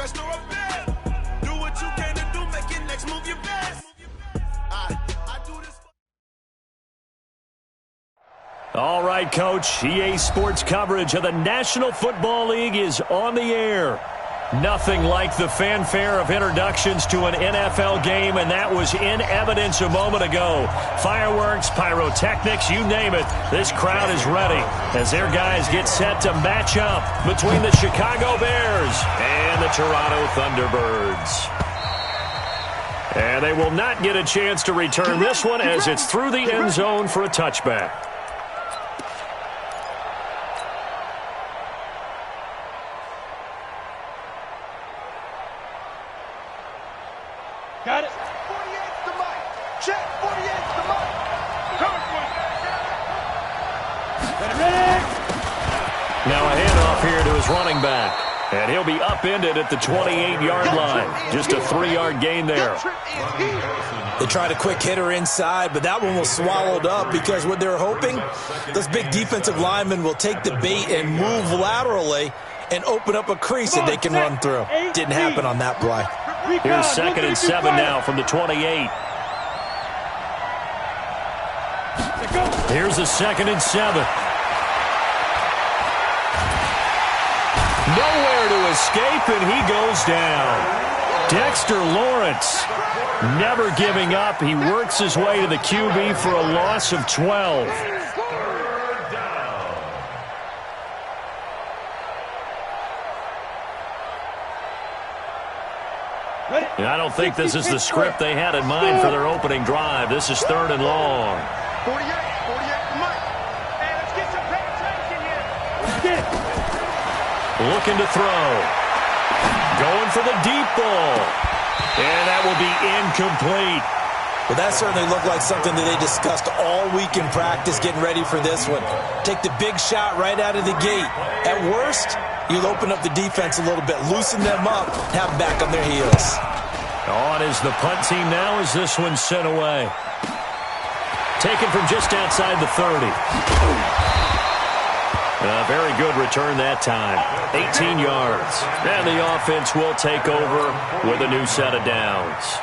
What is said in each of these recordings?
rest or a bet. Do what you can to do, make your next move your best. I do this. All right, Coach. EA Sports coverage of the National Football League is on the air. Nothing like the fanfare of introductions to an NFL game, and that was in evidence a moment ago. Fireworks, pyrotechnics, you name it. This crowd is ready as their guys get set to match up between the Chicago Bears and the Toronto Thunderbirds. And they will not get a chance to return this one as it's through the end zone for a touchback. Got it. 48's the mic. Check. 48's the mic. Now a handoff here to his running back. And he'll be upended at the 28-yard line. Just a 3-yard gain there. They tried a quick hitter inside, but that one was swallowed up because what they're hoping, this big defensive lineman will take the bait and move laterally and open up a crease that they can run through. Didn't happen on that play. Here's 2nd and 7 now from the 28. Here's a 2nd and 7. Nowhere to escape, and he goes down. Dexter Lawrence never giving up. He works his way to the QB for a loss of 12. And I don't think this is the script they had in mind for their opening drive. This is 3rd and long. 48, Mike. Hey, let's get some penetration here. Let's get it. Looking to throw. Going for the deep ball. And that will be incomplete. Well, that certainly looked like something that they discussed all week in practice getting ready for this one. Take the big shot right out of the gate. At worst, you'll open up the defense a little bit, loosen them up, have them back on their heels. On is the punt team now as this one's sent away. Taken from just outside the 30. A very good return that time. 18 yards. And the offense will take over with a new set of downs.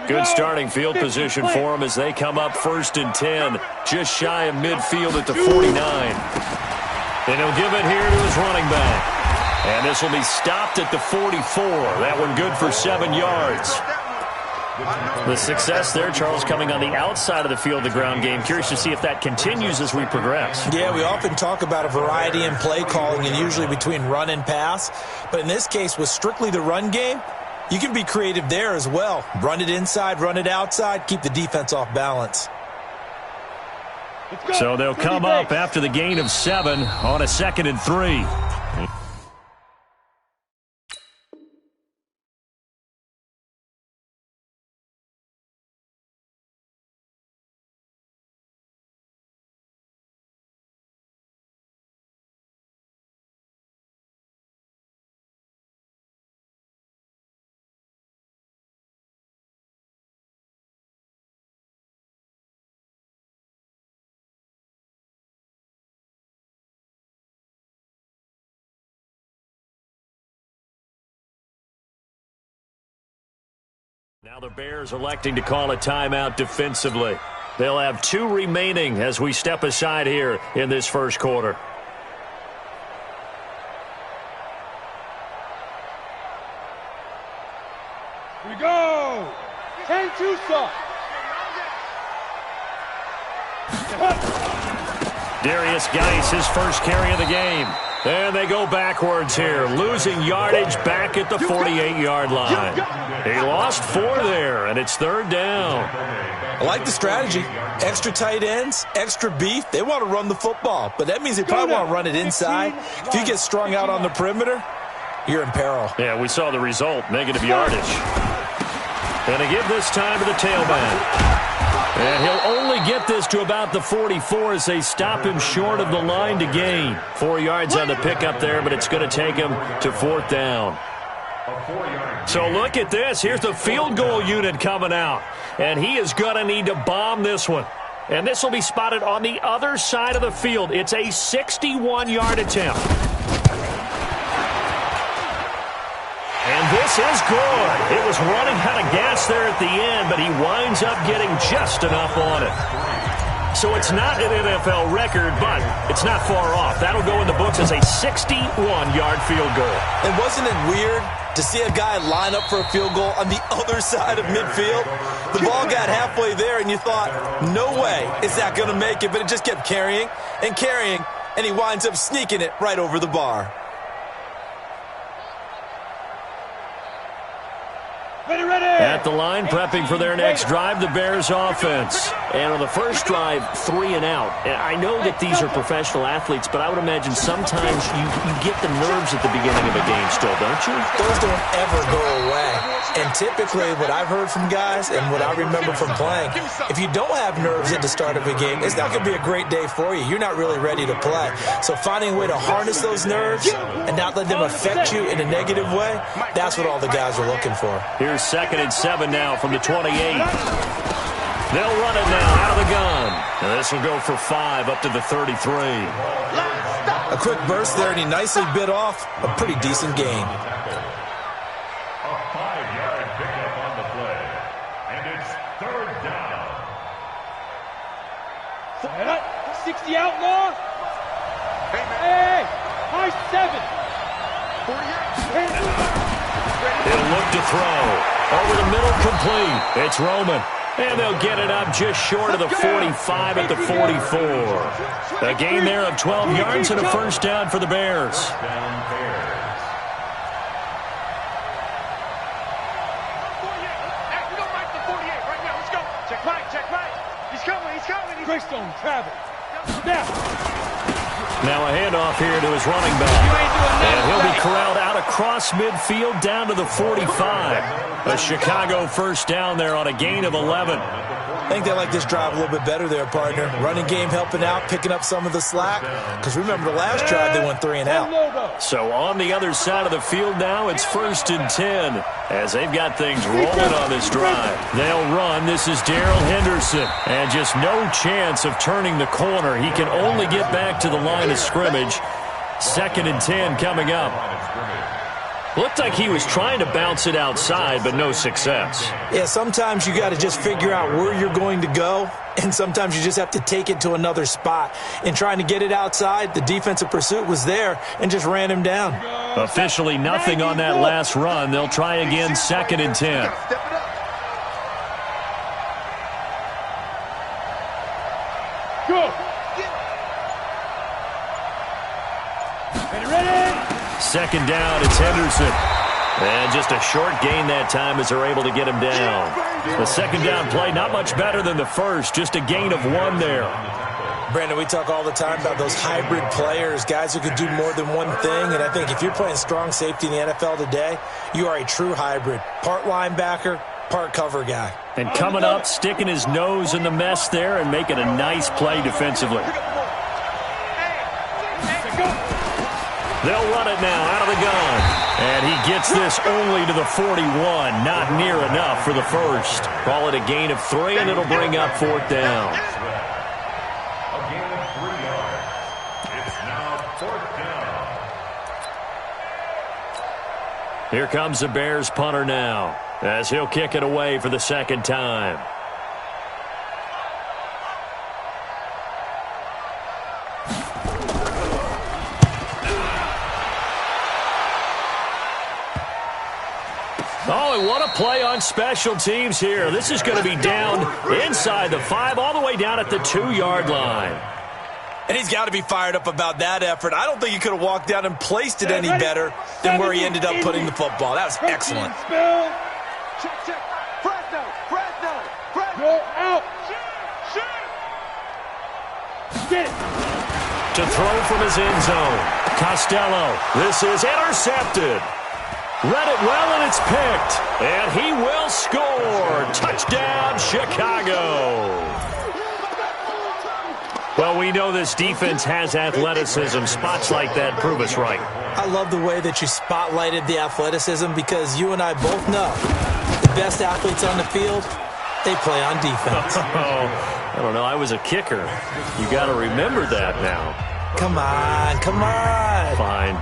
Good starting field position for them as they come up 1st and 10. Just shy of midfield at the 49. And he'll give it here to his running back. And this will be stopped at the 44. That one good for 7 yards. The success there, Charles, coming on the outside of the field, the ground game. Curious to see if that continues as we progress. Yeah, we often talk about a variety in play calling and usually between run and pass. But in this case, with strictly the run game, you can be creative there as well. Run it inside, run it outside, keep the defense off balance. So they'll come up after the gain of 7 on a 2nd and 3. Now the Bears electing to call a timeout defensively. They'll have 2 remaining as we step aside here in this first quarter. Here we go. 10-2 start. Darius Geis, his first carry of the game. And they go backwards here, losing yardage back at the 48-yard line. He lost 4 there, and it's 3rd down. I like the strategy. Extra tight ends, extra beef. They want to run the football, but that means they probably want to run it inside. If you get strung out on the perimeter, you're in peril. Yeah, we saw the result, negative yardage. And they give this time to the tailback. And he'll only get this to about the 44 as they stop him short of the line to gain. 4 yards on the pickup there, but it's going to take him to 4th down. So look at this. Here's the field goal unit coming out. and he is going to need to bomb this one. And this will be spotted on the other side of the field. It's a 61-yard attempt. And this is good. It was running out of gas there at the end, but he winds up getting just enough on it. So it's not an NFL record, but it's not far off. That'll go in the books as a 61-yard field goal. And wasn't it weird to see a guy line up for a field goal on the other side of midfield? The ball got halfway there, and you thought, no way is that going to make it, but it just kept carrying, and he winds up sneaking it right over the bar. At the line, prepping for their next drive, the Bears offense. And on the first drive, 3 and out. And I know that these are professional athletes, but I would imagine sometimes you get the nerves at the beginning of a game still, don't you? Those don't ever go away. And typically what I've heard from guys and what I remember from playing, if you don't have nerves at the start of a game, it's not going to be a great day for you. You're not really ready to play. So finding a way to harness those nerves and not let them affect you in a negative way, that's what all the guys are looking for. Here's 2nd and 7 now from the 28. They'll run it now out of the gun. And this will go for 5 up to the 33. A quick burst there, and he nicely bit off a pretty decent gain. A 5-yard pickup on the play. And it's 3rd down. 60 outlaw. Hey, high 7. 48. He'll look to throw. Over the middle, complete. It's Roman. And they'll get it up just short of the 45 at the 44. A gain there of 12 yards and a first down for the Bears. Greystone, travel. Snap. Now a handoff here to his running back. And he'll be corralled out across midfield down to the 45. A Chicago first down there on a gain of 11. I think they like this drive a little bit better there, partner. Running game helping out, picking up some of the slack. Because remember, the last drive they went 3 and out. So on the other side of the field now, it's 1st and 10 as they've got things rolling on this drive. They'll run. This is Darrell Henderson. And just no chance of turning the corner. He can only get back to the line of scrimmage. 2nd and 10 coming up. Looked like he was trying to bounce it outside, but no success. Yeah, sometimes you got to just figure out where you're going to go, and sometimes you just have to take it to another spot. In trying to get it outside, the defensive pursuit was there and just ran him down. Officially nothing on that last run. They'll try again, 2nd and 10. Go. Ready? 2nd down, it's Henderson. And just a short gain that time as they're able to get him down. The 2nd down play, not much better than the first, just a gain of 1 there. Brandon, we talk all the time about those hybrid players, guys who could do more than one thing. And I think if you're playing strong safety in the NFL today, you are a true hybrid. Part linebacker, part cover guy. And coming up, sticking his nose in the mess there and making a nice play defensively. They'll run it now out of the gun. And he gets this only to the 41. Not near enough for the first. Call it a gain of 3, and it'll bring up 4th down. A gain of 3 yards. It's now 4th down. Here comes the Bears punter now, as he'll kick it away for the 2nd time. Oh, and what a play on special teams here. This is going to be down inside the 5, all the way down at the 2-yard line. And he's got to be fired up about that effort. I don't think he could have walked down and placed it any better than where he ended up putting the football. That was excellent. Check. Fresno. Go out. Get it. To throw from his end zone. Costello. This is intercepted. Read it well, and it's picked. And he will score. Touchdown, Chicago. Well, we know this defense has athleticism. Spots like that prove us right. I love the way that you spotlighted the athleticism because you and I both know the best athletes on the field, they play on defense. I don't know. I was a kicker. You got to remember that now. Come on, come on. Fine.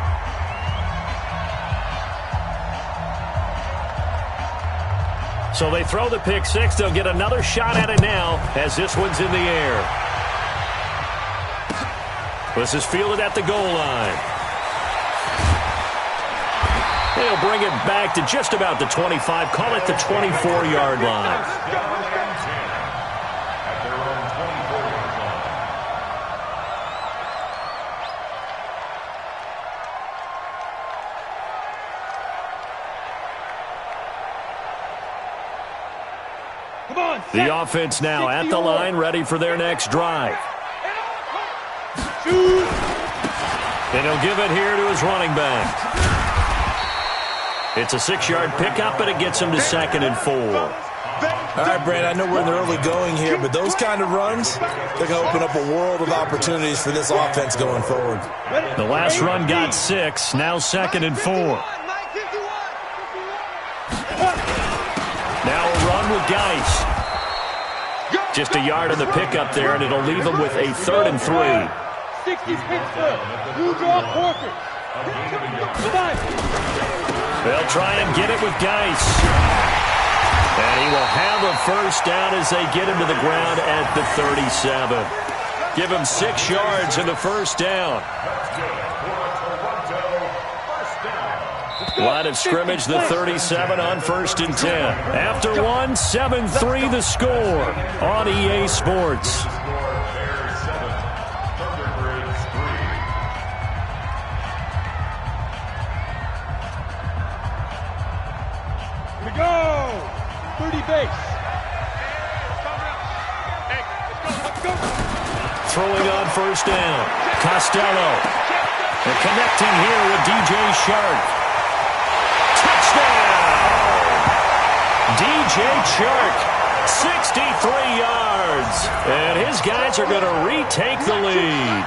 So they throw the pick six. They'll get another shot at it now as this one's in the air. This is fielded at the goal line. They'll bring it back to just about the 25. Call it the 24-yard line. The offense now at the line, ready for their next drive. And he'll give it here to his running back. It's a 6-yard pickup, but it gets him to 2nd and 4. All right, Brad, I know we're in the early going here, but those kind of runs, they're going to open up a world of opportunities for this offense going forward. The last run got 6, now 2nd and 4. Now a run with Geis. Just a yard in the pickup there, and it'll leave him with a 3rd and 3. 60 Pittsburgh. You draw Corker. They'll try and get it with Geis. And he will have a first down as they get him to the ground at the 37. Give him 6 yards in the first down. Line of scrimmage, the 37 on 1st and 10. After one, 7-3 the score on EA Sports. Here we go. 30 base. Throwing on 1st down. Costello. They're connecting here with DJ Shark. DJ Chark, 63 yards. And his guys are going to retake the lead.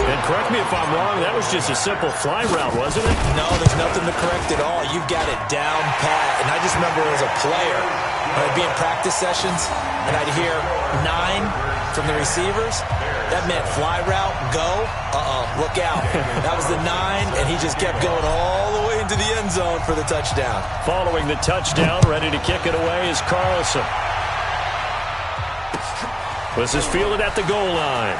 And correct me if I'm wrong, that was just a simple fly route, wasn't it? No, there's nothing to correct at all. You've got it down pat. And I just remember as a player, when I'd be in practice sessions, and I'd hear 9 from the receivers. That meant fly route, go, look out. That was the 9, and he just kept going all the way into the end zone for the touchdown. Following the touchdown, ready to kick it away is Carlson. This is fielded at the goal line.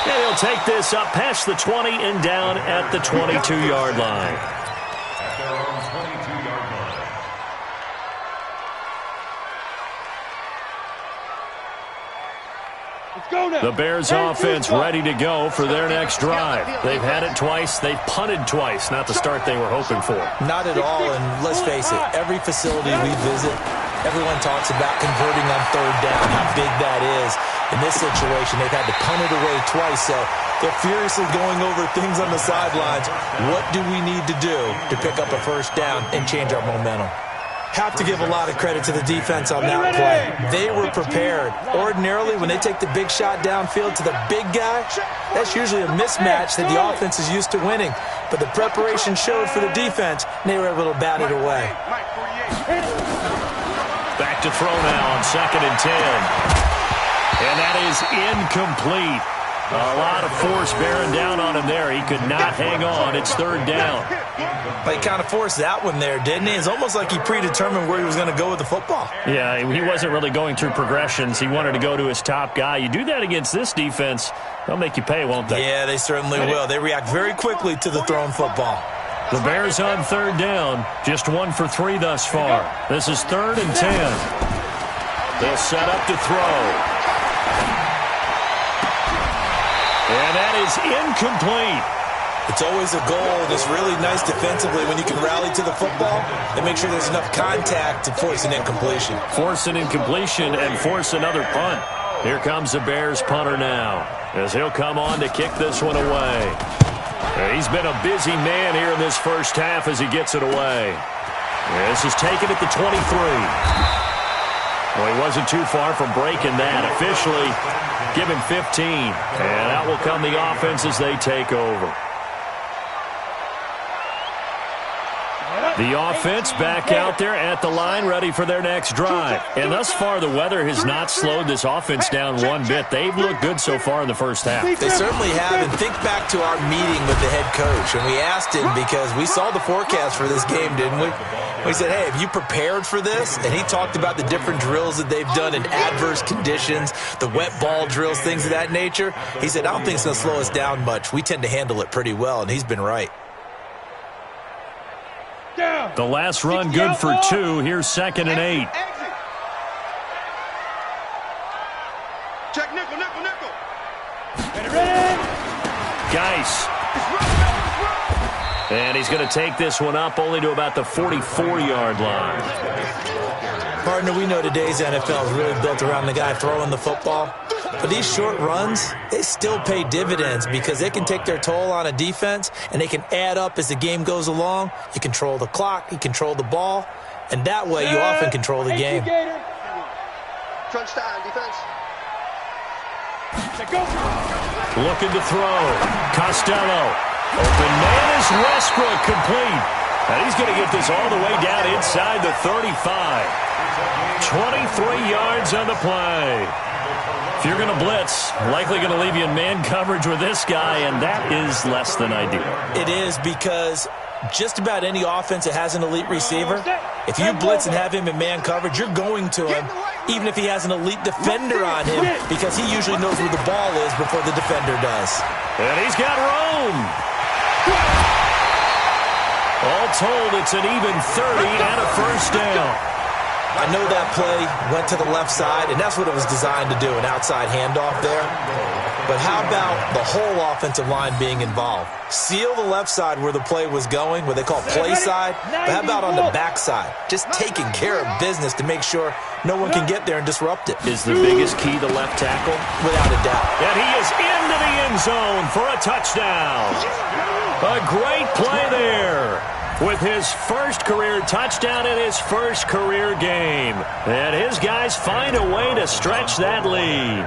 And he'll take this up past the 20 and down at the 22-yard line. The Bears offense ready to go for their next drive. They've had it twice. They've punted twice. Not the start they were hoping for. Not at all, and let's face it, every facility we visit, everyone talks about converting on 3rd down, how big that is. In this situation, they've had to punt it away twice, so they're furiously going over things on the sidelines. What do we need to do to pick up a 1st down and change our momentum? Have to give a lot of credit to the defense on that play. They were prepared. Ordinarily, when they take the big shot downfield to the big guy, that's usually a mismatch that the offense is used to winning. But the preparation showed for the defense, and they were able to bat it away. Back to throw now on 2nd and 10. And that is incomplete. A lot of force bearing down on him there. He could not hang on. It's 3rd down. But he kind of forced that one there, didn't he? It's almost like he predetermined where he was going to go with the football. Yeah, he wasn't really going through progressions. He wanted to go to his top guy. You do that against this defense, they'll make you pay, won't they? Yeah, they certainly will. They react very quickly to the thrown football. The Bears on 3rd down. Just 1 for 3 thus far. This is 3rd and 10. They'll set up to throw. And that is incomplete. It's always a goal that's really nice defensively when you can rally to the football and make sure there's enough contact to force an incompletion. Force an incompletion and force another punt. Here comes the Bears punter now as he'll come on to kick this one away. He's been a busy man here in this first half as he gets it away. This is taken at the 23. Well, he wasn't too far from breaking that. Officially, give him 15. And out will come the offense as they take over. The offense back out there at the line, ready for their next drive. And thus far, the weather has not slowed this offense down one bit. They've looked good so far in the first half. They certainly have. And think back to our meeting with the head coach. And we asked him, because we saw the forecast for this game, didn't we? We said, hey, have you prepared for this? And he talked about the different drills that they've done in adverse conditions, the wet ball drills, things of that nature. He said, I don't think it's going to slow us down much. We tend to handle it pretty well, and he's been right. The last run good for 2. Here's 2nd and 8. Check nickel, nickel, nickel. Geis. And he's going to take this one up only to about the 44-yard line. Partner, we know today's NFL is really built around the guy throwing the football. But these short runs, they still pay dividends because they can take their toll on a defense, and they can add up as the game goes along. You control the clock, you control the ball, and that way you often control the game. Crunch time, defense. Looking to throw. Costello. Open man is Westbrook, complete. And he's going to get this all the way down inside the 35. 23 yards on the play. If you're going to blitz, likely going to leave you in man coverage with this guy, and that is less than ideal. It is, because just about any offense that has an elite receiver, if you blitz and have him in man coverage, you're going to him, even if he has an elite defender on him, because he usually knows where the ball is before the defender does. And he's got room. All told, it's an even 30 and a first down. I know that play went to the left side, and that's what it was designed to do, an outside handoff there. But how about the whole offensive line being involved? Seal the left side where the play was going, what they call play side. But how about on the back side? Just taking care of business to make sure no one can get there and disrupt it. Is the biggest key the left tackle? Without a doubt. And he is into the end zone for a touchdown. A great play there. With his first career touchdown in his first career game. And his guys find a way to stretch that lead.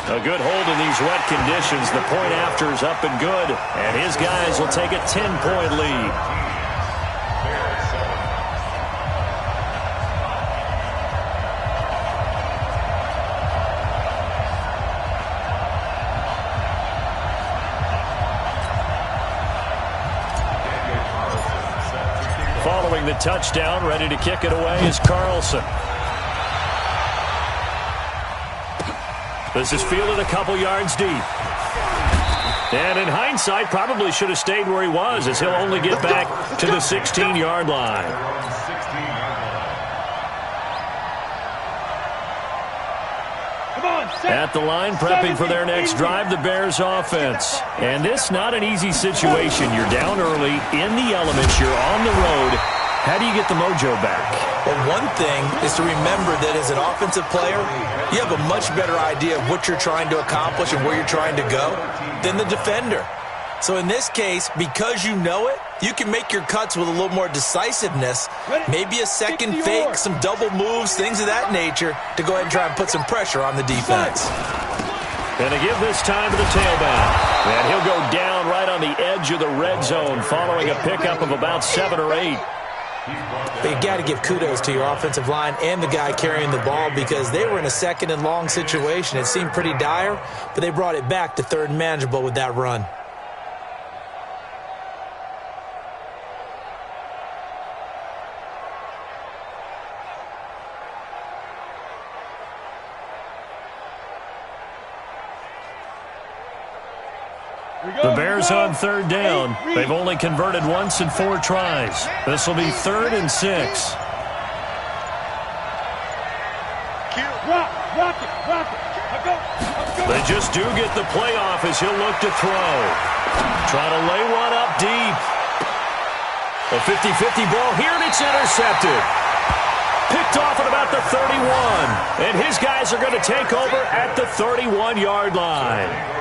A good hold in these wet conditions. The point after is up and good. And his guys will take a 10-point lead. Following the touchdown, ready to kick it away is Carlson. This is fielded a couple yards deep. And in hindsight, probably should have stayed where he was, as he'll only get back to the 16-yard line. At the line, prepping for their next drive, the Bears offense. And this not an easy situation. You're down early, in the elements, you're on the road. How do you get the mojo back? Well, one thing is to remember that as an offensive player, you have a much better idea of what you're trying to accomplish and where you're trying to go than the defender. So in this case, because you know it, you can make your cuts with a little more decisiveness, maybe a second fake, some double moves, things of that nature, to go ahead and try and put some pressure on the defense. And to give this time to the tailback. And he'll go down right on the edge of the red zone following a pickup of about 7 or 8. But you got to give kudos to your offensive line and the guy carrying the ball, because they were in a second and long situation. It seemed pretty dire, but they brought it back to third and manageable with that run. The Bears on third down. They've only converted once in 4 tries. This will be 3rd and 6. They just do get the play off as he'll look to throw. Trying to lay one up deep. A 50-50 ball here, and it's intercepted. Picked off at about the 31. And his guys are going to take over at the 31-yard line.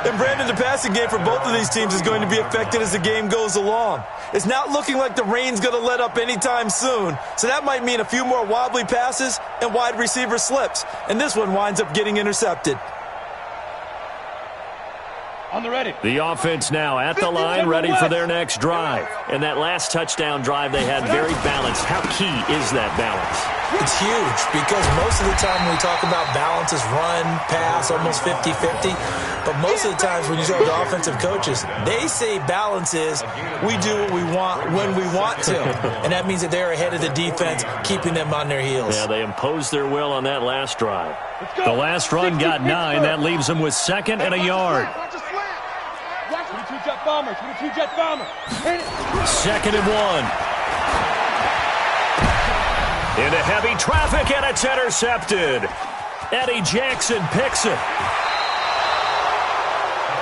And Brandon, the passing game for both of these teams is going to be affected as the game goes along. It's not looking like the rain's going to let up anytime soon, so that might mean a few more wobbly passes and wide receiver slips, and this one winds up getting intercepted. On the ready. The offense now at the line, ready for their next drive. And that last touchdown drive they had very balanced. How key is that balance? It's huge because most of the time when we talk about balance is run, pass, almost 50-50. But most of the times when you talk to offensive coaches, they say balance is we do what we want when we want to. And that means that they're ahead of the defense, keeping them on their heels. Yeah, they imposed their will on that last drive. The last run got 9. That leaves them with 2nd and a yard. 22 jet bomber, 22 jet bomber. 2nd and 1. Into heavy traffic, and it's intercepted. Eddie Jackson picks it.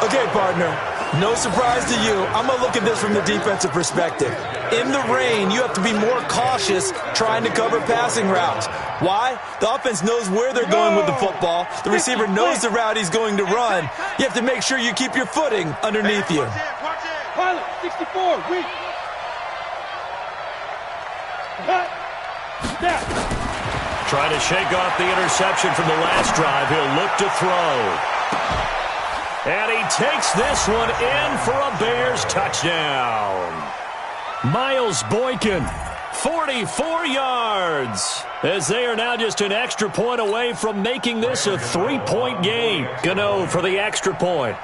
Okay, partner, no surprise to you. I'm going to look at this from the defensive perspective. In the rain, you have to be more cautious trying to cover passing routes. Why? The offense knows where they're going with the football. The receiver knows the route he's going to run. You have to make sure you keep your footing underneath you. Pilot, 64, weak. Trying to shake off the interception from the last drive. He'll look to throw. And he takes this one in for a Bears touchdown. Miles Boykin, 44 yards. As they are now just an extra point away from making this a 3-point game. Gano for the extra point.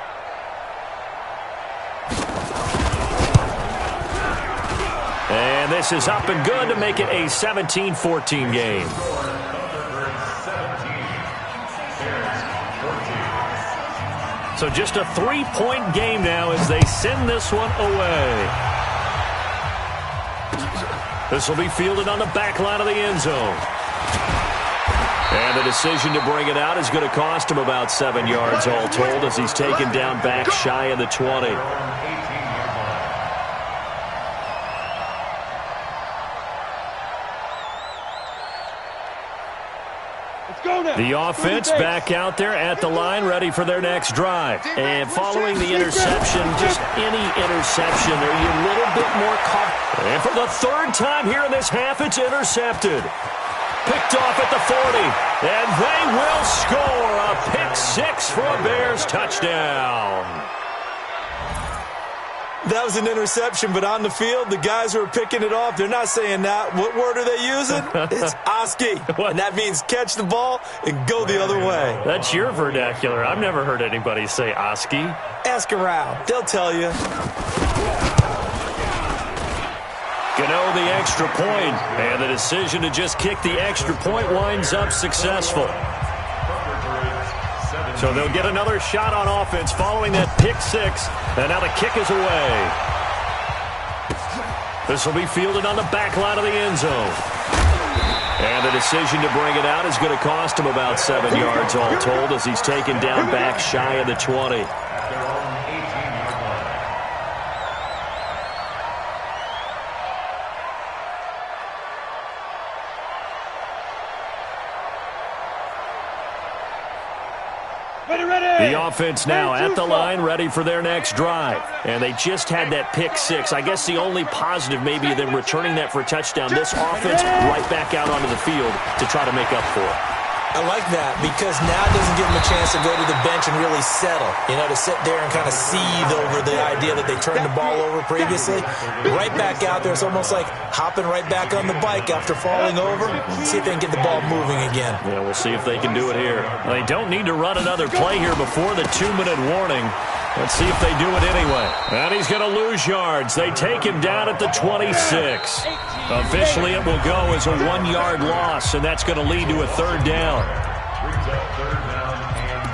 And this is up and good to make it a 17-14 game. So just a 3-point game now as they send this one away. This will be fielded on the back line of the end zone. And the decision to bring it out is going to cost him about 7 yards all told as he's taken down back shy of the 20. The offense back out there at the line, ready for their next drive. And following the interception, just any interception, are you a little bit more cautious? And for the 3rd time here in this half, it's intercepted. Picked off at the 40. And they will score a pick 6 for a Bears touchdown. That was an interception, but on the field, the guys who are picking it off, they're not saying that. What word are they using? It's Oski. And that means catch the ball and go the other way. That's your vernacular. I've never heard anybody say Oski. Ask around. They'll tell you. Gano the extra point, and the decision to just kick the extra point winds up successful. So they'll get another shot on offense following that pick 6, and now the kick is away. This will be fielded on the back line of the end zone. And the decision to bring it out is going to cost him about 7 yards all told as he's taken down back shy of the 20. The offense now at the line, ready for their next drive. And they just had that pick 6. I guess the only positive maybe of them returning that for a touchdown. This offense right back out onto the field to try to make up for it. I like that because now it doesn't give them a chance to go to the bench and really settle. You know, to sit there and kind of seethe over the idea that they turned the ball over previously. Right back out there. It's almost like hopping right back on the bike after falling over. See if they can get the ball moving again. Yeah, we'll see if they can do it here. They don't need to run another play here before the 2-minute warning. Let's see if they do it anyway. And he's going to lose yards. They take him down at the 26. Officially, it will go as a 1-yard loss, and that's going to lead to a 3rd down. Brings up 3rd down and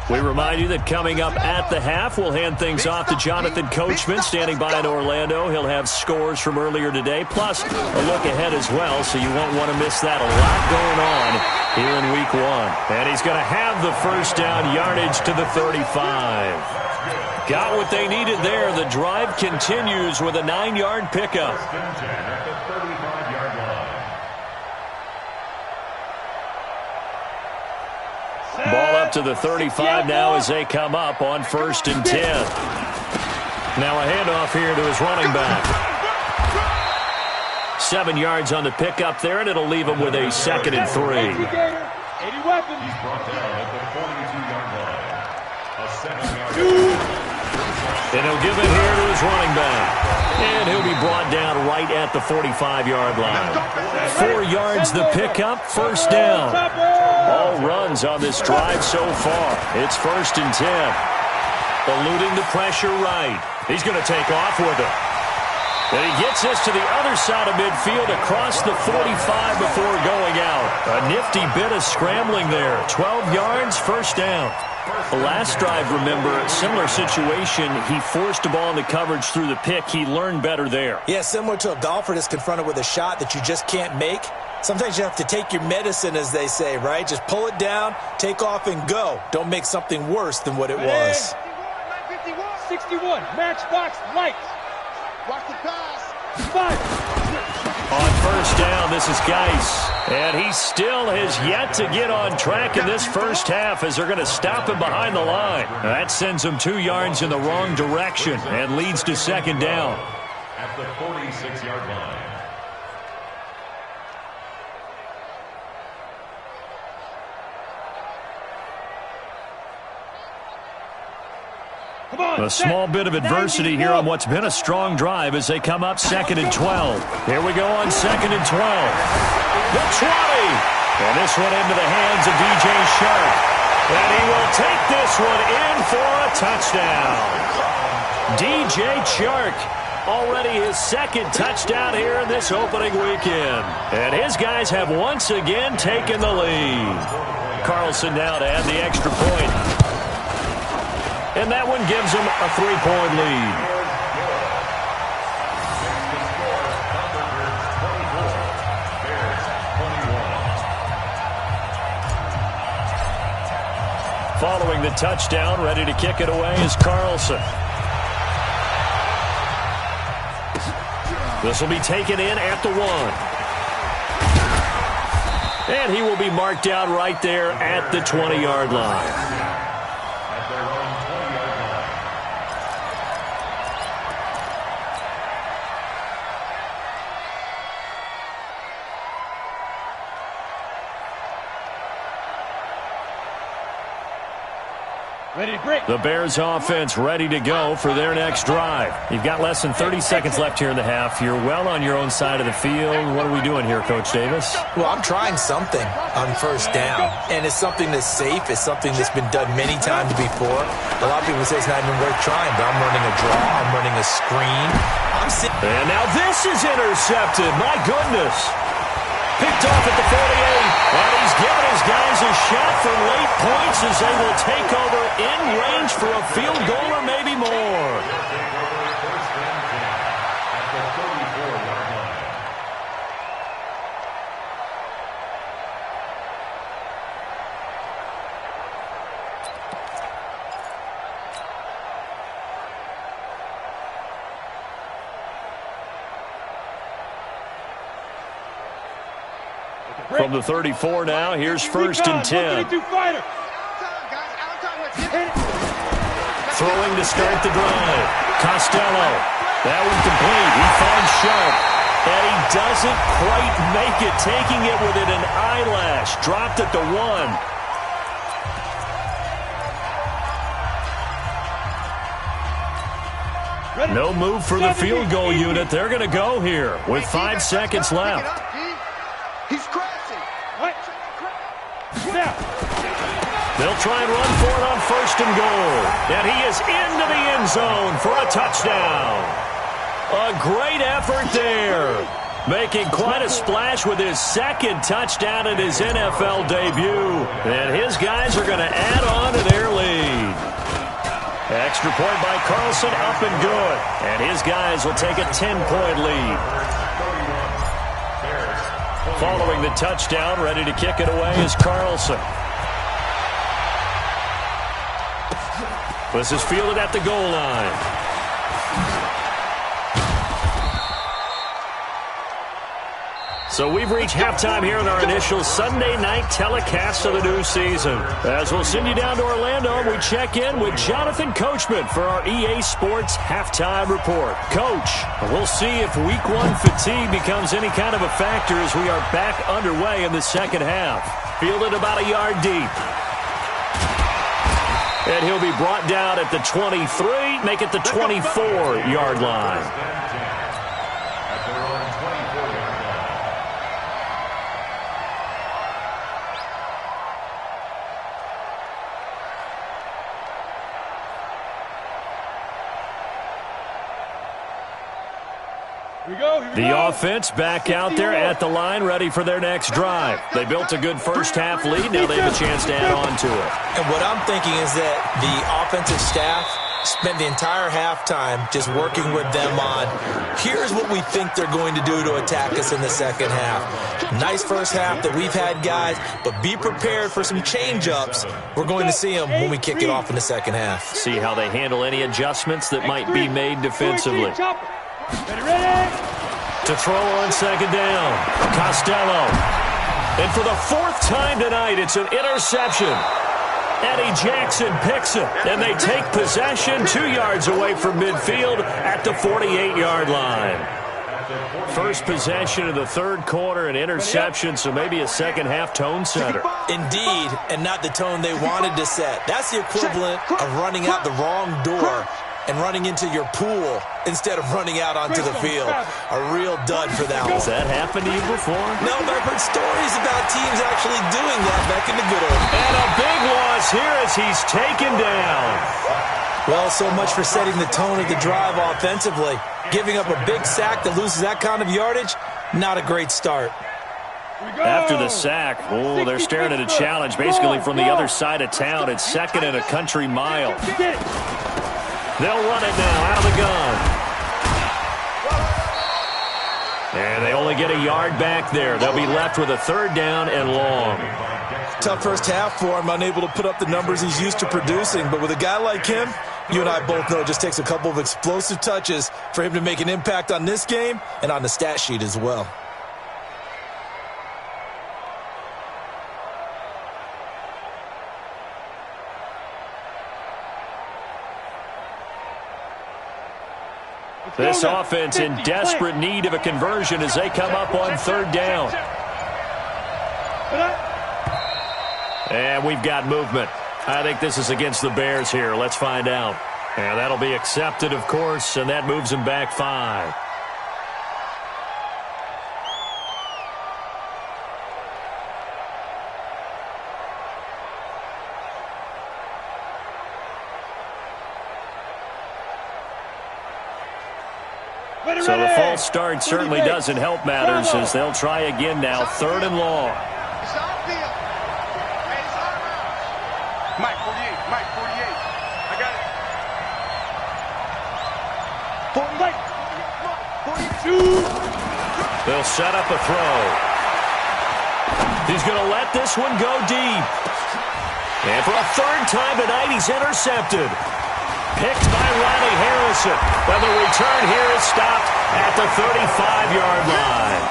2. We remind you that coming up at the half, we'll hand things off to Jonathan Coachman, standing by in Orlando. He'll have scores from earlier today, plus a look ahead as well, so you won't want to miss that. A lot going on here in Week 1. And he's going to have the 1st down, yardage to the 35. Got what they needed there. The drive continues with a 9-yard pickup. at the 35-yard line. Ball up out to the 35 now as they come up on 1st and 10. Now a handoff here to his running back. 7 yards on the pickup there, and it'll leave him with a 2nd and 3. 80 weapons. He's brought down at the 42-yard line. A 7-yard. And he'll give it here to his running back. And he'll be brought down right at the 45-yard line. 4 yards the pickup, 1st down. All runs on this drive so far. It's 1st and 10. Eluding the pressure right. He's going to take off with it. And he gets this to the other side of midfield across the 45 before going out. A nifty bit of scrambling there. 12 yards, 1st down. The last drive, remember, similar situation. He forced the ball into coverage through the pick. He learned better there. Yeah, similar to a golfer that's confronted with a shot that you just can't make. Sometimes you have to take your medicine, as they say, right? Just pull it down, take off, and go. Don't make something worse than what it was. 61, matchbox lights. Watch the pass. 5. On 1st down, this is Geis. And he still has yet to get on track in this first half as they're going to stop him behind the line. That sends him 2 yards in the wrong direction and leads to 2nd down. At the 46-yard line. A small bit of adversity here on what's been a strong drive as they come up 2nd and 12. Here we go on 2nd and 12. The 20. And this one into the hands of DJ Shark. And he will take this one in for a touchdown. DJ Shark, already his 2nd touchdown here in this opening weekend. And his guys have once again taken the lead. Carlson now to add the extra point. And that one gives them a 3-point lead. Following the touchdown, ready to kick it away is Carlson. This will be taken in at the 1. And he will be marked out right there at the 20-yard line. The Bears offense ready to go for their next drive. You've got less than 30 seconds left here in the half. You're well on your own side of the field. What are we doing here, Coach Davis? Well, I'm trying something on 1st down, and it's something that's safe. It's something that's been done many times before. A lot of people say it's not even worth trying, but I'm running a draw. I'm running a screen. And now this is intercepted. My goodness. Picked off at the 48, and he's given his guys a shot for late points as they will take over in range for a field goal or maybe more. From the 34 now, here's 1st and 10. Throwing to start the drive. Costello. That one complete. He finds Sharp. And he doesn't quite make it, taking it within an eyelash. Dropped at the 1. No move for the field goal unit. They're going to go here with 5 seconds left. He's crashing. They'll try and run for it on 1st and goal. And he is into the end zone for a touchdown. A great effort there. Making quite a splash with his 2nd touchdown in his NFL debut. And his guys are going to add on to their lead. Extra point by Carlson, up and good. And his guys will take a 10-point lead. Following the touchdown, ready to kick it away is Carlson. This is fielded at the goal line. So we've reached halftime here in our initial Sunday night telecast of the new season. As we'll send you down to Orlando, we check in with Jonathan Coachman for our EA Sports Halftime Report. Coach, we'll see if Week 1 fatigue becomes any kind of a factor as we are back underway in the second half. Fielded about a yard deep. And he'll be brought down at the 23, make it the 24-yard line. The offense back out there at the line, ready for their next drive. They built a good first-half lead. Now they have a chance to add on to it. And what I'm thinking is that the offensive staff spent the entire halftime just working with them on, here's what we think they're going to do to attack us in the second half. Nice first half that we've had, guys, but be prepared for some change-ups. We're going to see them when we kick it off in the second half. See how they handle any adjustments that might be made defensively. To throw on second down, Costello. And for the fourth time tonight, it's an interception. Eddie Jackson picks it, and they take possession 2 yards away from midfield at the 48-yard line. First possession of the third quarter, an interception, so maybe a second-half tone setter. Indeed, and not the tone they wanted to set. That's the equivalent of running out the wrong door and running into your pool instead of running out onto the field. A real dud for that one. Has that happened to you before? No, but I've heard stories about teams actually doing that back in the good old days. And a big loss here as he's taken down. Well, so much for setting the tone of the drive offensively. Giving up a big sack that loses that kind of yardage, not a great start. After the sack, they're staring at a challenge basically from the other side of town. It's second and a country mile. They'll run it now out of the gun. And they only get a yard back there. They'll be left with a third down and long. Tough first half for him, unable to put up the numbers he's used to producing. But with a guy like him, you and I both know it just takes a couple of explosive touches for him to make an impact on this game and on the stat sheet as well. This offense in desperate need of a conversion as they come up on third down. And we've got movement. I think this is against the Bears here. Let's find out. And that'll be accepted, of course, and that moves them back 5. So the false start certainly doesn't help matters as they'll try again now, third and long. Mike 48, Mike 48. I got it. 42. They'll set up a throw. He's going to let this one go deep. And for a third time tonight, he's intercepted. Picked by Ronnie Harrison. But the return here is stopped at the 35-yard line.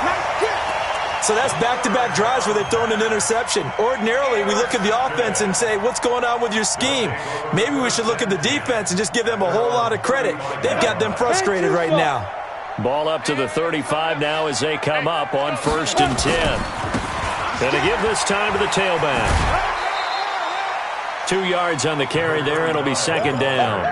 So that's back-to-back drives where they've thrown an interception. Ordinarily, we look at the offense and say, what's going on with your scheme? Maybe we should look at the defense and just give them a whole lot of credit. They've got them frustrated right now. Ball up to the 35 now as they come up on 1st and 10. And to give this time to the tailback. 2 yards on the carry there, and it'll be second down.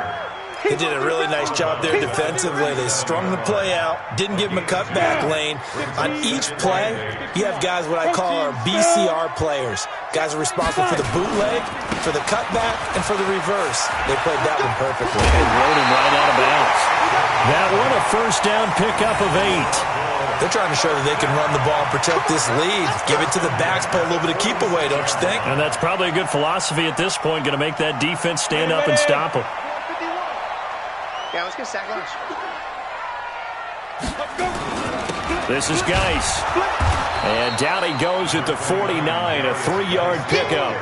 They did a really nice job there defensively. They strung the play out, didn't give them a cutback lane. On each play, you have guys what I call our BCR players. Guys are responsible for the bootleg, for the cutback, and for the reverse. They played that one perfectly. And rode him right out of bounds. That one a first down pickup of 8. They're trying to show that they can run the ball and protect this lead. Give it to the backs, play a little bit of keep away, don't you think? And that's probably a good philosophy at this point, going to make that defense stand up and stop them. Yeah, let's get sack lunch. This is Geis. And down he goes at the 49, a 3-yard pickup.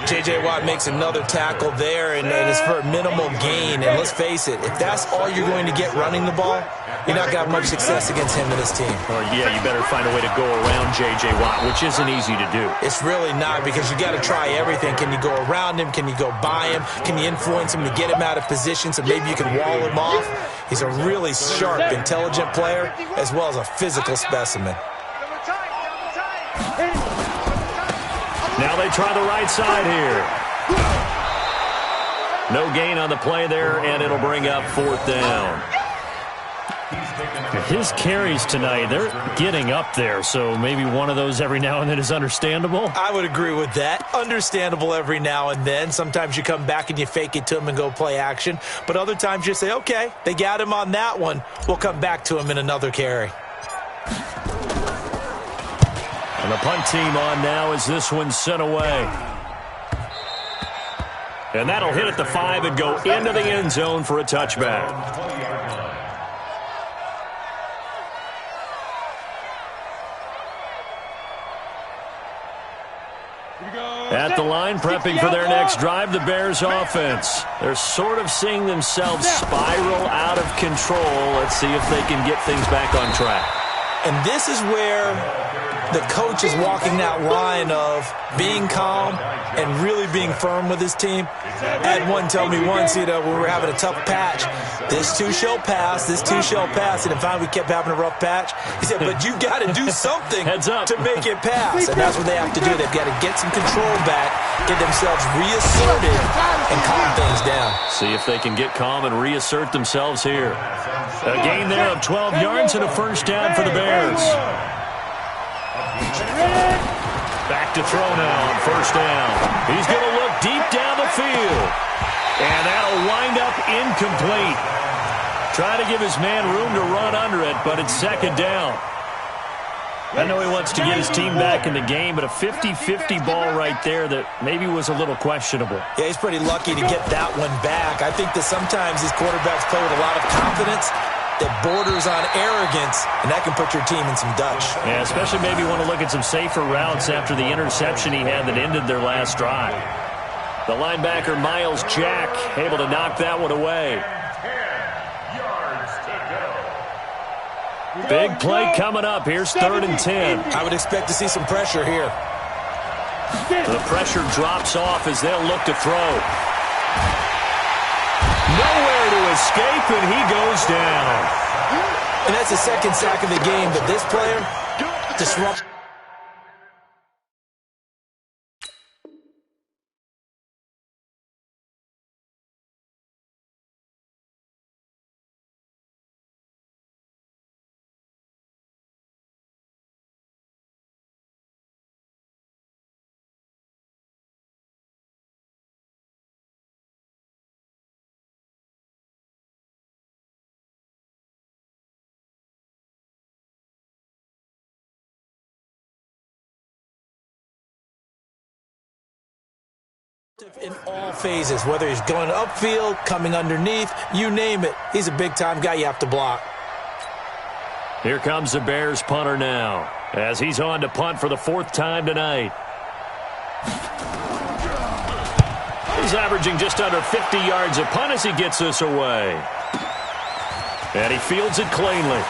J.J. Watt makes another tackle there, and it's for a minimal gain. And let's face it, if that's all you're going to get running the ball, you're not going to have much success against him and his team. Well, yeah, you better find a way to go around J.J. Watt, which isn't easy to do. It's really not, because you got to try everything. Can you go around him? Can you go by him? Can you influence him to get him out of position so maybe you can wall him off? He's a really sharp, intelligent player, as well as a physical specimen. Now they try the right side here. No gain on the play there, and it'll bring up 4th down. His carries tonight, they're getting up there, so maybe one of those every now and then is understandable. I would agree with that. Understandable every now and then. Sometimes you come back and you fake it to him and go play action. But other times you say, okay, they got him on that one. We'll come back to him in another carry. And the punt team on now as this one's sent away. And that'll hit at the 5 and go into the end zone for a touchback. At the line, prepping for their next drive, the Bears offense. They're sort of seeing themselves spiral out of control. Let's see if they can get things back on track. And this is where the coach is walking that line of being calm and really being firm with his team. I had one tell me once, when we were having a tough patch, this too shall pass, this too shall pass. And finally we kept having a rough patch. He said, but you got to do something to make it pass. And that's what they have to do. They've got to get some control back, get themselves reasserted, and calm things down. See if they can get calm and reassert themselves here. A gain there of 12 yards and a first down for the Bears. Back to throw now on first down. He's going to look deep down the field. And that'll wind up incomplete. Try to give his man room to run under it, but it's 2nd down. I know he wants to get his team back in the game, but a 50-50 ball right there that maybe was a little questionable. Yeah, he's pretty lucky to get that one back. I think that sometimes these quarterbacks play with a lot of confidence that borders on arrogance, and that can put your team in some Dutch. Yeah, especially maybe want to look at some safer routes after the interception he had that ended their last drive. The linebacker, Miles Jack, able to knock that one away. 10 yards to go. Big play coming up. Here's 3rd and 10. I would expect to see some pressure here. The pressure drops off as they'll look to throw. Nowhere to escape, and he goes down. And that's the 2nd sack of the game, but this player disrupts. In all phases, whether he's going upfield, coming underneath, you name it. He's a big-time guy you have to block. Here comes the Bears punter now, as he's on to punt for the 4th time tonight. He's averaging just under 50 yards a punt as he gets this away. And he fields it cleanly.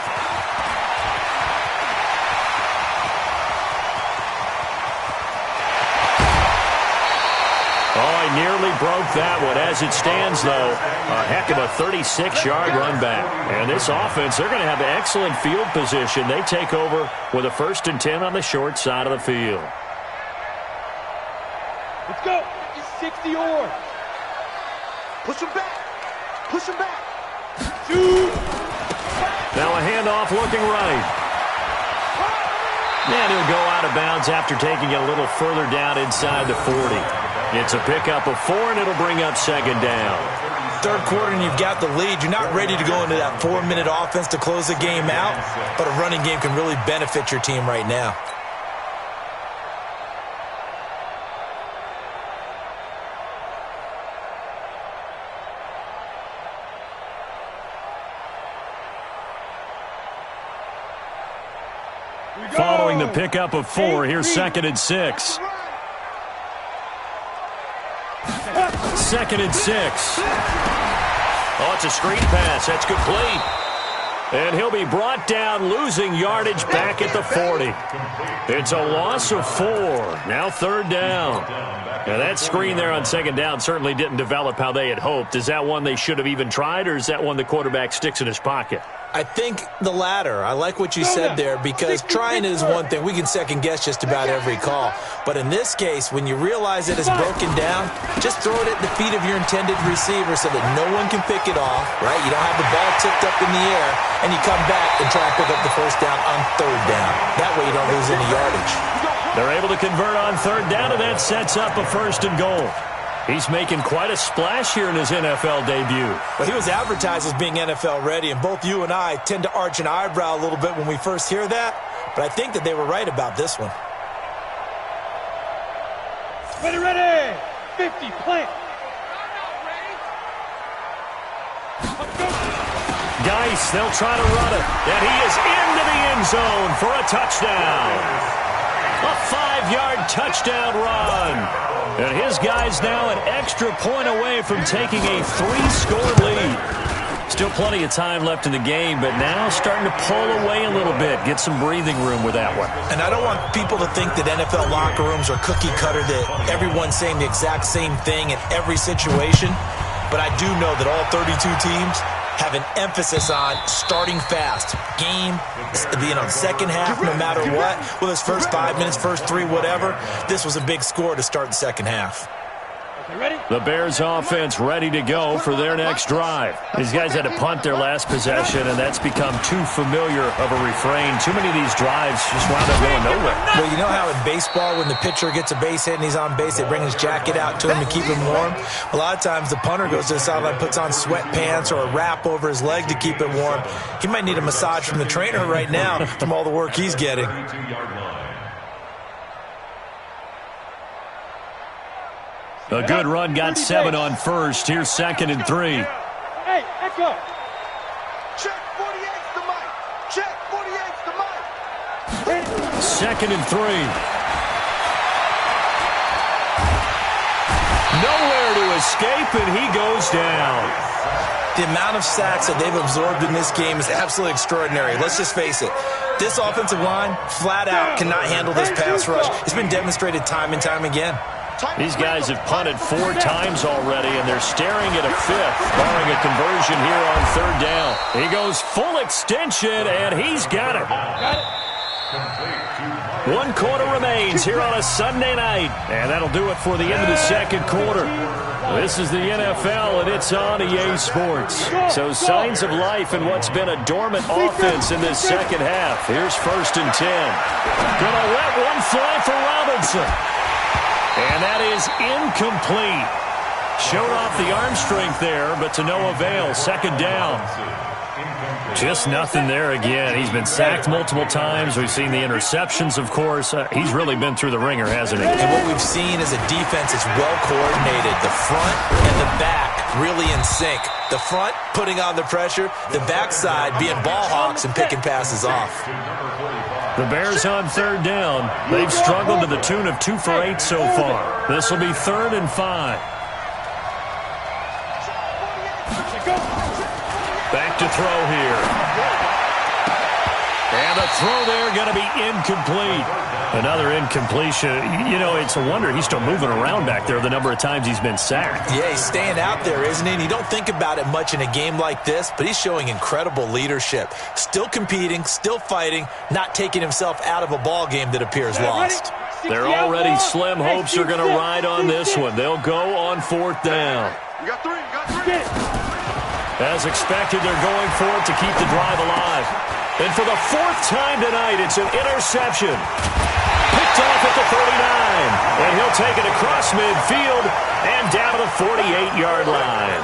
Oh, he nearly broke that one. As it stands, though, a heck of a 36-yard run back. And this offense, they're going to have excellent field position. They take over with a 1st and 10 on the short side of the field. Let's go. 60 yards. Push him back. Push him back. Shoot. Now a handoff looking right. And he'll go out of bounds after taking it a little further down inside the 40. It's a pickup of 4, and it'll bring up 2nd down. 3rd quarter, and you've got the lead. You're not ready to go into that 4-minute offense to close the game out, but a running game can really benefit your team right now. Following the pickup of 4, here's 2nd and 6. 2nd and 6. Oh, it's a screen pass. That's complete. And he'll be brought down, losing yardage back at the 40. It's a loss of 4. Now 3rd down. Now that screen there on 2nd down certainly didn't develop how they had hoped. Is that one they should have even tried, or is that one the quarterback sticks in his pocket? I think the latter. I like what you said there, because trying is one thing. We can second-guess just about every call. But in this case, when you realize it is broken down, just throw it at the feet of your intended receiver so that no one can pick it off, right? You don't have the ball tipped up in the air, and you come back and try and pick up the 1st down on 3rd down. That way you don't lose any yardage. They're able to convert on 3rd down, and that sets up a 1st and goal. He's making quite a splash here in his NFL debut. Well, he was advertised as being NFL ready, and both you and I tend to arch an eyebrow a little bit when we first hear that, but I think that they were right about this one. Ready! 50, plant. Geis, they'll try to run it, and he is into the end zone for a touchdown. A 5-yard touchdown run. And his guy's now an extra point away from taking a 3-score lead. Still plenty of time left in the game, but now starting to pull away a little bit. Get some breathing room with that one. And I don't want people to think that NFL locker rooms are cookie cutter, that everyone's saying the exact same thing in every situation. But I do know that all 32 teams have an emphasis on starting fast. Game, second half, no matter what. Well, this first 5 minutes, first 3, whatever. This was a big score to start the second half. The Bears offense ready to go for their next drive. These guys had to punt their last possession, and that's become too familiar of a refrain. Too many of these drives just wound up going nowhere. Well, you know how in baseball, when the pitcher gets a base hit and he's on base, they bring his jacket out to him to keep him warm? A lot of times the punter goes to the sideline, puts on sweatpants or a wrap over his leg to keep it warm. He might need a massage from the trainer right now from all the work he's getting. A good run got 7 on 1st. Here's 2nd and 3. Hey, echo. Check 48's the mic. Check 48's the mic. 2nd and 3. Nowhere to escape, and he goes down. The amount of sacks that they've absorbed in this game is absolutely extraordinary. Let's just face it. This offensive line, flat out, cannot handle this pass rush. It's been demonstrated time and time again. These guys have punted 4 times already, and they're staring at a 5th, barring a conversion here on 3rd down. He goes full extension, and he's got it. 1 quarter remains here on a Sunday night, and that'll do it for the end of the 2nd quarter. This is the NFL, and it's on EA Sports. So signs of life in what's been a dormant offense in this 2nd half. Here's 1st and 10. Gonna let one fly for Robinson. And that is incomplete. Showed off the arm strength there, but to no avail. 2nd down. Just nothing there again. He's been sacked multiple times. We've seen the interceptions, of course. He's really been through the ringer, hasn't he? And what we've seen is a defense that's well coordinated. The front and the back really in sync. The front putting on the pressure. The backside being ball hawks and picking passes off. The Bears on 3rd down. They've struggled to the tune of 2 for 8 so far. This will be 3rd and 5. Back to throw here. And the throw there going to be incomplete. Another incompletion. You know, it's a wonder he's still moving around back there the number of times he's been sacked. Yeah, he's staying out there, isn't he? And you don't think about it much in a game like this, but he's showing incredible leadership. Still competing, still fighting, not taking himself out of a ball game that appears lost. Their already slim hopes are going to ride on this one. They'll go on 4th down. You got 3. You got 3. As expected, they're going for it to keep the drive alive. And for the 4th time tonight, it's an interception. Picked off at the 39. And he'll take it across midfield and down to the 48-yard line.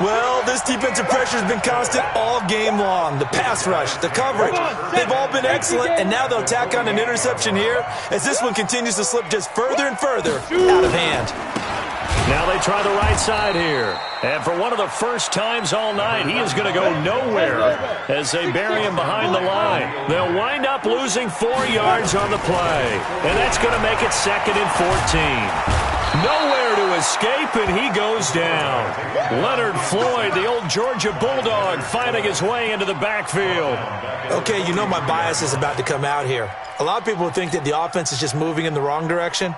Well, this defensive pressure has been constant all game long. The pass rush, the coverage, they've all been excellent, and now they'll tack on an interception here as this one continues to slip just further and further out of hand. Now they try the right side here. And for one of the first times all night, he is going to go nowhere as they bury him behind the line. They'll wind up losing 4 yards on the play. And that's going to make it 2nd and 14. Nowhere to escape, and he goes down. Leonard Floyd, the old Georgia Bulldog, fighting his way into the backfield. Okay, you know my bias is about to come out here. A lot of people think that the offense is just moving in the wrong direction.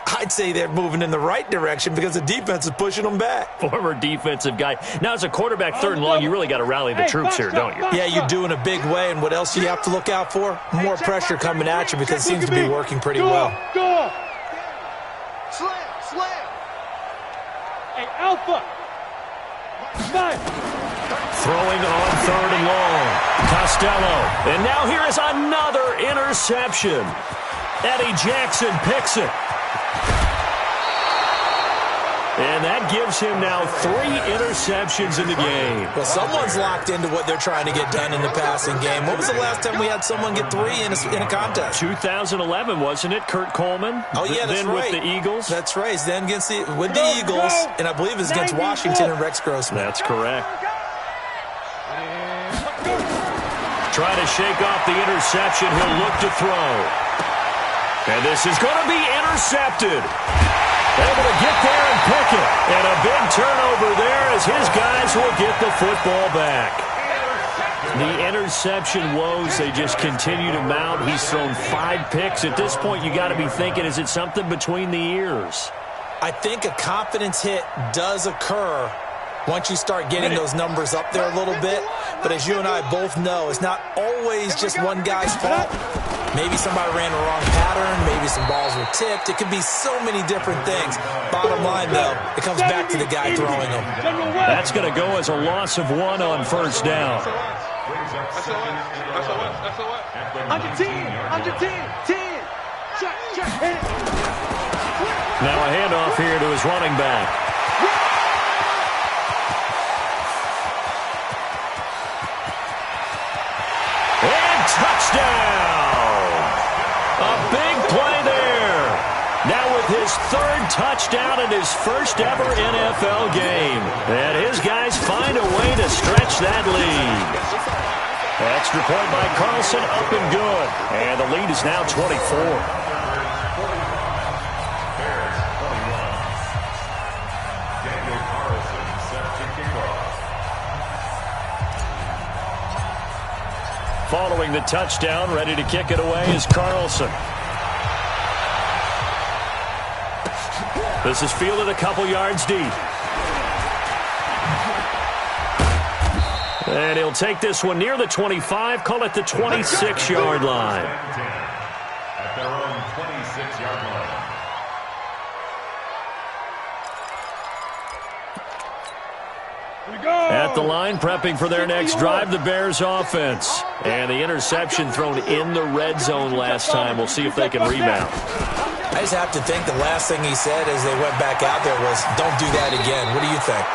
I'd say they're moving in the right direction because the defense is pushing them back. Former defensive guy. Now, as a quarterback, 3rd and long, you really got to rally the troops here, don't you? Yeah, you do in a big way, and what else do you have to look out for? More pressure coming at you because it seems to be working pretty well. Go. Slam. Hey, Alpha. Nice. Throwing on 3rd and long. Costello. And now here is another interception. Eddie Jackson picks it. And that gives him now 3 interceptions in the game. Well, someone's locked into what they're trying to get done in the passing game. When was the last time we had someone get 3 in a contest? 2011, wasn't it? Kurt Coleman? Oh, yeah, that's then right. With the Eagles? That's right. Then with the Eagles, and I believe it's against Washington and Rex Grossman. That's correct. Trying to shake off the interception. He'll look to throw. And this is going to be intercepted. Able to get there and pick it. And a big turnover there as his guys will get the football back. The interception woes, they just continue to mount. He's thrown 5 picks. At this point, you got to be thinking, is it something between the ears? I think a confidence hit does occur once you start getting those numbers up there a little bit. But as you and I both know, it's not always just one guy's fault. Maybe somebody ran the wrong pattern. Maybe some balls were tipped. It could be so many different things. Bottom line, though, it comes back to the guy throwing them. That's going to go as a loss of 1 on 1st down. Under 10. 10. Check. Now a handoff here to his running back. And touchdown! A big play there. Now with his 3rd touchdown in his first ever NFL game. And his guys find a way to stretch that lead. Extra point by Carlson, up and good. And the lead is now 24. Following the touchdown, ready to kick it away is Carlson. This is fielded a couple yards deep. And he'll take this one near the 25, call it the 26-yard line. At their own 26-yard line. At the line, prepping for their next drive, the Bears offense. And the interception thrown in the red zone last time. We'll see if they can rebound. I just have to think the last thing he said as they went back out there was, don't do that again. What do you think?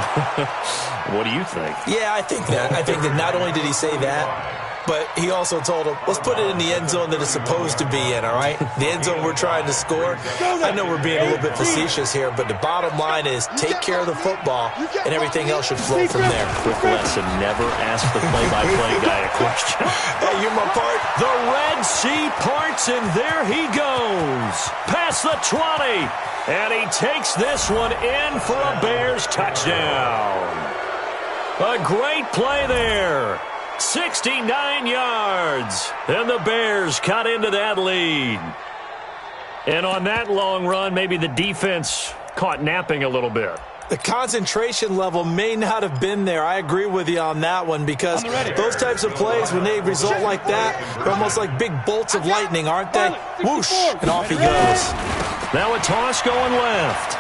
What do you think? Yeah, I think that. I think that not only did he say that, but he also told him, let's put it in the end zone that it's supposed to be in, all right? The end zone we're trying to score. I know we're being a little bit facetious here, but the bottom line is take care of the football, and everything else should flow from there. Quick lesson, never ask the play-by-play guy a question. Hey, you're my part. The Red Sea parts, and there he goes. Past the 20, and he takes this one in for a Bears touchdown. A great play there. 69 yards, and the Bears cut into that lead. And on that long run, maybe the defense caught napping a little bit. The concentration level may not have been there. I agree with you on that one because those types of plays, when they result like that, they're almost like big bolts of lightning, aren't they? Whoosh, and off he goes. Now a toss going left.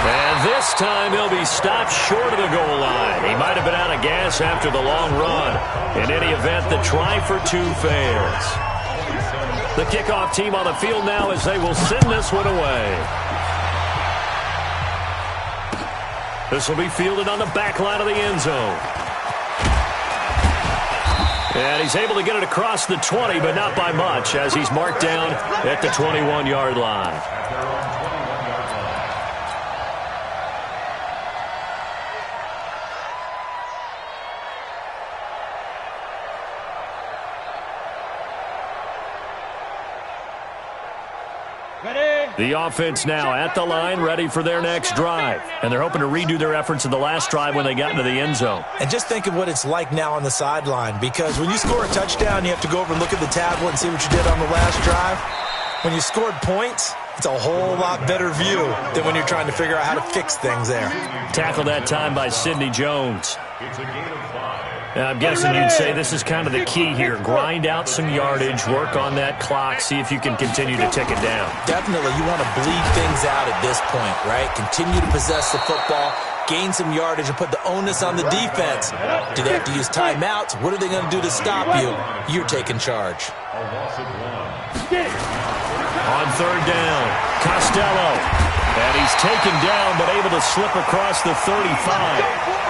And this time he'll be stopped short of the goal line. He might have been out of gas after the long run. In any event, the try for 2 fails. The kickoff team on the field now as they will send this one away. This will be fielded on the back line of the end zone. And he's able to get it across the 20, but not by much, as he's marked down at the 21-yard line. The offense now at the line, ready for their next drive. And they're hoping to redo their efforts in the last drive when they got into the end zone. And just think of what it's like now on the sideline, because when you score a touchdown, you have to go over and look at the tablet and see what you did on the last drive. When you scored points, it's a whole lot better view than when you're trying to figure out how to fix things there. Tackled that time by Sidney Jones. Now, I'm guessing you'd say this is kind of the key here. Grind out some yardage, work on that clock, see if you can continue to tick it down. Definitely, you want to bleed things out at this point, right? Continue to possess the football, gain some yardage, and put the onus on the defense. Do they have to use timeouts? What are they going to do to stop you? You're taking charge. On third down, Costello. And he's taken down, but able to slip across the 35.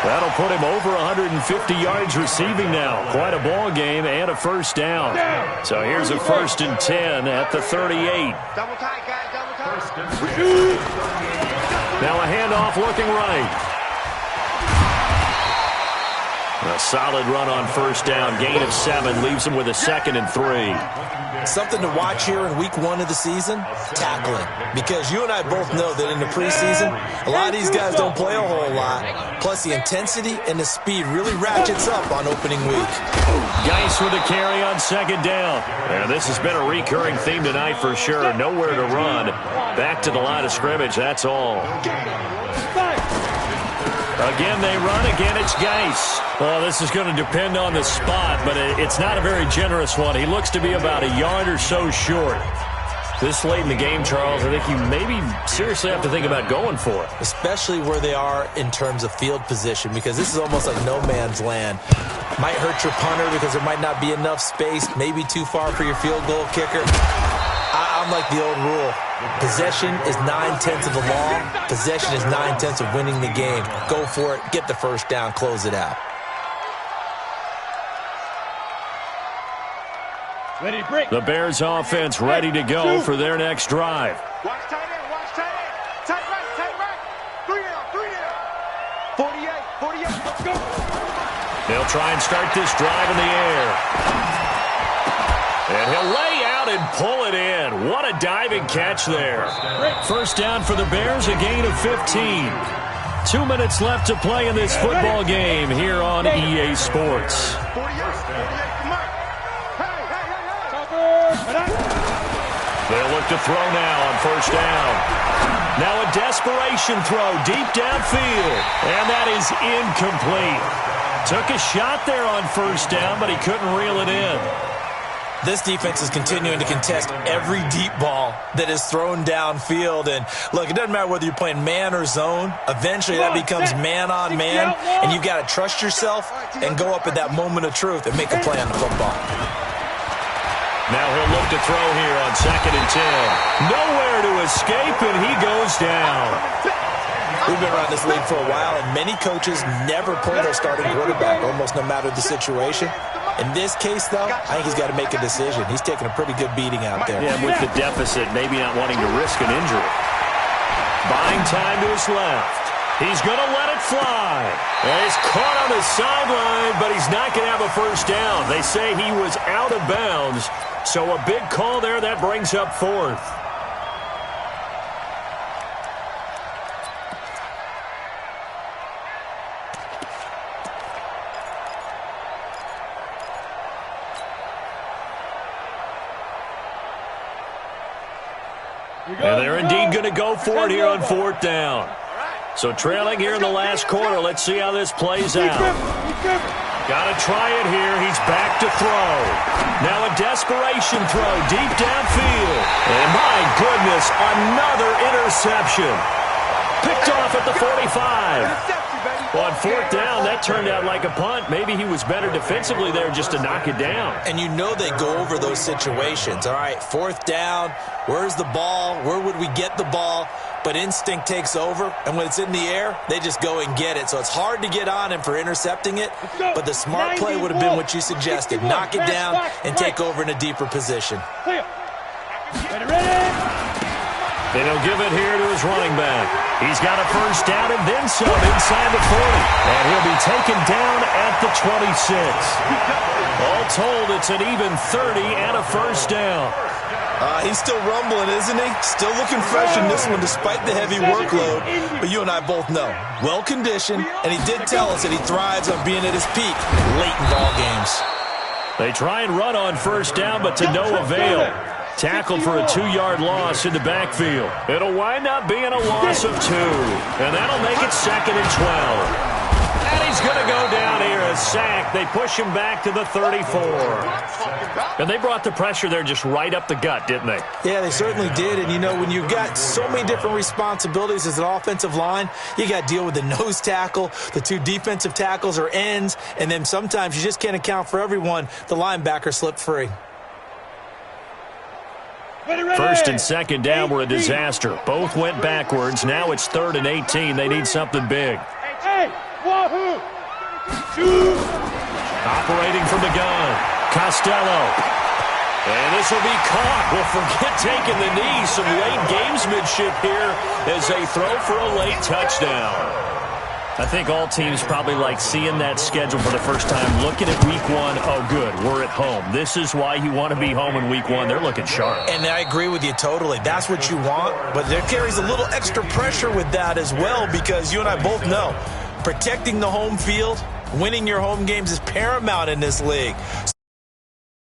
That'll put him over 150 yards receiving now. Quite a ball game and a first down. So here's a 1st and 10 at the 38. Double tight, guys, double tight. Now a handoff looking right. A solid run on first down. Gain of 7 leaves him with a 2nd and 3. Something to watch here in week 1 of the season, tackling. Because you and I both know that in the preseason, a lot of these guys don't play a whole lot. Plus the intensity and the speed really ratchets up on opening week. Geis with a carry on 2nd down. And this has been a recurring theme tonight for sure. Nowhere to run. Back to the line of scrimmage, that's all. Again, they run. Again, it's Geis. Well, this is going to depend on the spot, but it's not a very generous one. He looks to be about a yard or so short. This late in the game, Charles, I think you maybe seriously have to think about going for it. Especially where they are in terms of field position, because this is almost like no man's land. Might hurt your punter because there might not be enough space, maybe too far for your field goal kicker. I'm like the old rule. Possession is 9/10 of the law. Possession is 9/10 of winning the game. Go for it. Get the first down. Close it out. The Bears offense ready to go for their next drive. Watch tight end, watch tight end. Tight right. 3 down. 48, let's go. They'll try and start this drive in the air. And he'll lay out and pull it in. What a diving catch there. First down for the Bears, a gain of 15. 2 minutes left to play in this football game here on EA Sports. 48, come on. They'll look to throw now on first down. Now a desperation throw deep downfield. And that is incomplete. Took a shot there on first down, but he couldn't reel it in. This defense is continuing to contest every deep ball that is thrown downfield. And, look, it doesn't matter whether you're playing man or zone. Eventually that becomes man on man, and you've got to trust yourself and go up at that moment of truth and make a play on the football. Now he'll look to throw here on 2nd and 10. Nowhere to escape, and he goes down. We've been around this league for a while, and many coaches never pull their starting quarterback, almost no matter the situation. In this case, though, I think he's got to make a decision. He's taking a pretty good beating out there. Yeah, with the deficit, maybe not wanting to risk an injury. Buying time to his left. He's going to let it fly. And he's caught on the sideline, but he's not going to have a first down. They say he was out of bounds, so a big call there. That brings up 4th. And they're indeed going to go for it here on 4th down. So trailing here in the last quarter. Let's see how this plays out. Got to try it here. He's back to throw. Now a desperation throw deep downfield. And my goodness, another interception. Picked off at the 45. Well, on 4th down, that turned out like a punt. Maybe he was better defensively there just to knock it down. And you know they go over those situations. All right, 4th down, where's the ball? Where would we get the ball? But instinct takes over, and when it's in the air, they just go and get it. So it's hard to get on him for intercepting it, but the smart play would have been what you suggested. Knock it down and take over in a deeper position. And he'll give it here to his running back. He's got a first down and then some inside the 40. And he'll be taken down at the 26. All told, it's an even 30 and a first down. He's still rumbling, isn't he? Still looking fresh in this one despite the heavy workload. But you and I both know, well-conditioned, and he did tell us that he thrives on being at his peak late in ball games. They try and run on first down, but to no avail. Tackled for a 2-yard loss in the backfield. It'll wind up being a loss of 2, and that'll make it 2nd and 12. And he's going to go down here, a sack. They push him back to the 34. And they brought the pressure there just right up the gut, didn't they? Yeah, they certainly did. And, you know, when you've got so many different responsibilities as an offensive line, you got to deal with the nose tackle, the 2 defensive tackles or ends, and then sometimes you just can't account for everyone. The linebacker slipped free. First and second down were a disaster. Both went backwards. Now it's 3rd and 18. They need something big. Operating from the gun, Costello. And this will be caught. Well, forget taking the knee. Some late gamesmanship here as they throw for a late touchdown. I think all teams probably like seeing that schedule for the first time, looking at week 1. Oh, good, we're at home. This is why you want to be home in week 1. They're looking sharp. And I agree with you totally. That's what you want. But there carries a little extra pressure with that as well, because you and I both know protecting the home field, winning your home games is paramount in this league.